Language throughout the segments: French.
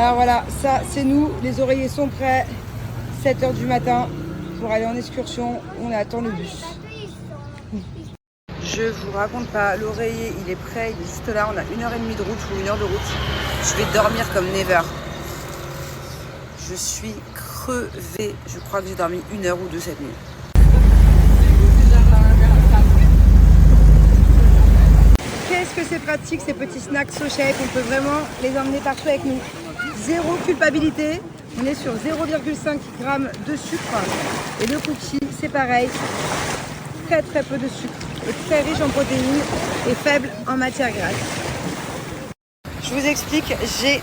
Alors voilà, ça c'est nous, les oreillers sont prêts. 7 h du matin pour aller en excursion, on attend le bus. Je vous raconte pas, l'oreiller il est prêt, il est juste là, on a 1h30 de route ou 1 heure de route. Je vais dormir comme never. Je suis crevée, je crois que j'ai dormi 1 heure ou 2 cette nuit. Qu'est-ce que c'est pratique ces petits snacks SoShape, on peut vraiment les emmener partout avec nous. Zéro culpabilité, on est sur 0,5 g de sucre et le cookie c'est pareil, très peu de sucre et très riche en protéines et faible en matière grasse. Je vous explique, j'ai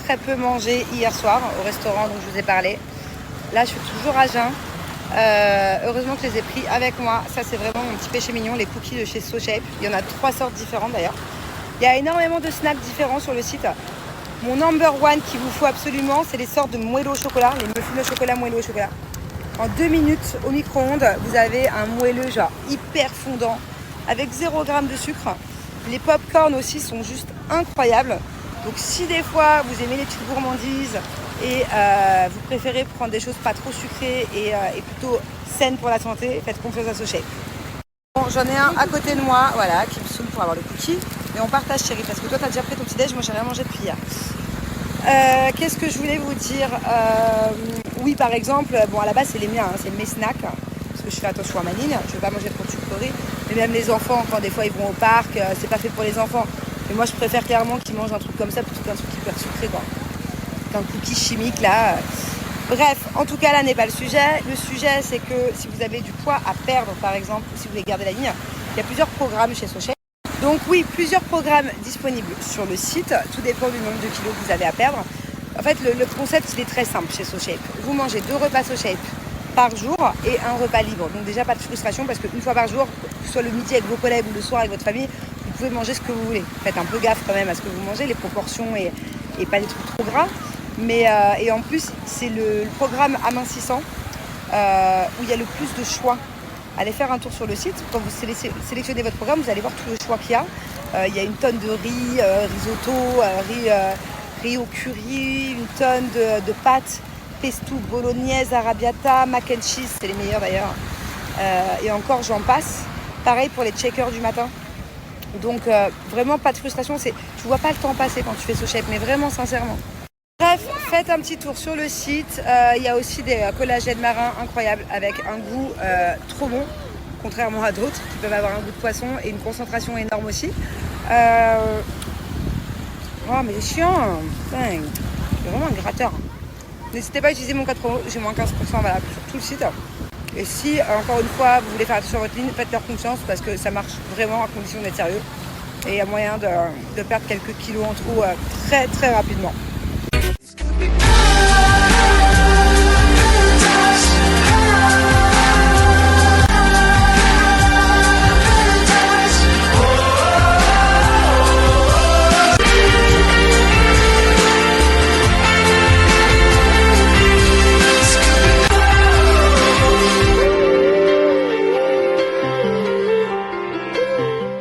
très peu mangé hier soir au restaurant dont je vous ai parlé. Là je suis toujours à jeun. Heureusement que je les ai pris avec moi. Ça c'est vraiment mon petit péché mignon, les cookies de chez SoShape. Il y en a 3 sortes différentes d'ailleurs. Il y a énormément de snacks différents sur le site. Mon number one qu'il vous faut absolument, c'est les sortes de moelleux au chocolat, les muffins au chocolat, moelleux au chocolat. En 2 minutes au micro-ondes, vous avez un moelleux genre hyper fondant avec 0 g de sucre. Les pop-corn aussi sont juste incroyables. Donc si des fois vous aimez les petites gourmandises et vous préférez prendre des choses pas trop sucrées et plutôt saines pour la santé, faites confiance à SoShape. Bon, j'en ai un à côté de moi, voilà, qui me saoule pour avoir le cookie. Mais on partage chérie, parce que toi t'as déjà pris ton petit déj, moi j'ai rien mangé depuis hier. Qu'est-ce que je voulais vous dire, oui par exemple, bon à la base c'est les miens, hein, c'est mes snacks, parce que je fais attention à ma ligne, je ne vais pas manger trop de sucreries. Mais même les enfants, quand des fois ils vont au parc, c'est pas fait pour les enfants. Mais moi je préfère clairement qu'ils mangent un truc comme ça plutôt qu'un truc hyper sucré quoi. Qu'un cookie chimique là. Bref, en tout cas là n'est pas le sujet. Le sujet c'est que si vous avez du poids à perdre par exemple, ou si vous voulez garder la ligne, il y a plusieurs programmes chez SoShape. Donc oui, plusieurs programmes disponibles sur le site, tout dépend du nombre de kilos que vous avez à perdre. En fait, le concept, il est très simple chez SoShape. Vous mangez 2 repas SoShape par jour et un repas libre. Donc déjà, pas de frustration parce qu'une fois par jour, que ce soit le midi avec vos collègues ou le soir avec votre famille, vous pouvez manger ce que vous voulez. Faites un peu gaffe quand même à ce que vous mangez, les proportions et pas des trucs trop gras. Mais, et en plus, c'est le programme amincissant où il y a le plus de choix. Allez faire un tour sur le site. Quand vous sélectionnez votre programme, vous allez voir tout le choix qu'il y a. Il y a une tonne de riz, risotto, riz au curry, une tonne de pâtes, pesto, bolognaise, arrabbiata, mac and cheese, c'est les meilleurs d'ailleurs. Et encore, j'en passe. Pareil pour les shakers du matin. Donc vraiment pas de frustration. Tu vois pas le temps passer quand tu fais SoShape, mais vraiment sincèrement. Bref, faites un petit tour sur le site. Il y a aussi des collagènes marins incroyables avec un goût trop bon, contrairement à d'autres qui peuvent avoir un goût de poisson et une concentration énorme aussi. Oh mais c'est chiant, c'est vraiment un gratteur. N'hésitez pas à utiliser mon code promo, j'ai moins 15% valable sur tout le site. Et si, encore une fois, vous voulez faire attention à votre ligne, faites-leur confiance parce que ça marche vraiment à condition d'être sérieux. Et il y a moyen de perdre quelques kilos en trop très rapidement.